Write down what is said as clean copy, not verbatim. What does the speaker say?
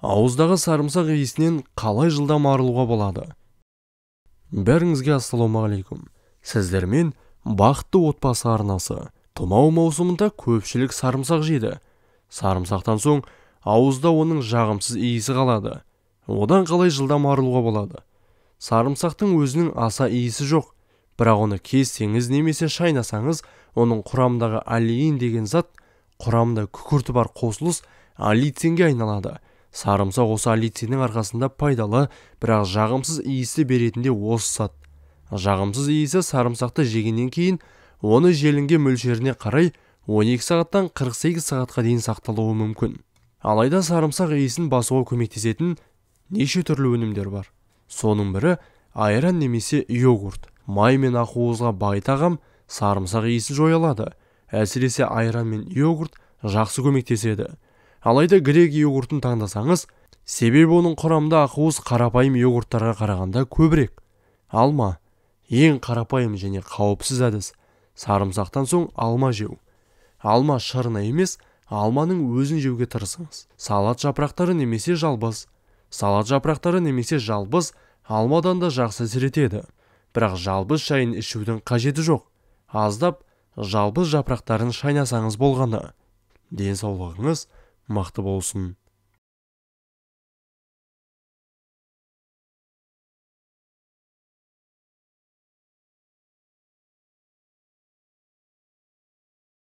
Ауыздағы сарымсақ иісінен қалай жылдам арылуға болады? Бәріңізге ассалаумағалейкум. Сіздермен бақытты отбасы арнасы. Тұмау маусымында көпшілік сарымсақ жейді. Сарымсақтан соң ауызда оның жағымсыз иісі қалады. Одан қалай жылдам арылуға болады? Сарымсақтың өзінің аса иісі жоқ. Бірақ оны кессеңіз немесе шайнасаңыз, оның құрамындағы аллеин деген зат, құрамында күкірті бар қосылыс аллицинге айналады. Сарымсақ осы аллициннің арқасында пайдалы, бірақ жағымсыз иісі беретінде осы зат. Жағымсыз иісі сарымсақты жегеннен кейін оны желінген мөлшеріне қарай 12 сағаттан 48 сағатқа дейін сақталуы мүмкін. Алайда сарымсақ иісін басуға көмектесетін неше түрлі өнімдер бар. Соның бірі айран немесе йогурт. Май мен ақуызға бай тағам сарымсақ иісін жоя алады. Әсіресе айран мен йогурт жақсы көмектеседі. Алайда грек йогуртын таңдасаңыз, себебі оның құрамында ақуыз қарапайым йогурттарға қарағанда көбірек. Алма ең қарапайым және қауіпсіз әдіс. Сарымсақтан соң алма жеу. Алма шырына емес, алманың өзін жеуге тырысыңыз. Салат жапырақтары немесе жалбыз. Салат жапырақтары немесе жалбыз алмадан да жақсы әсер етеді. Бірақ жалбыз шайын ішудің қажеті жоқ. Аздап жалбыз жапырақтарын шайнасаңыз болғаны. Денсаулығыңыз мықты болсын.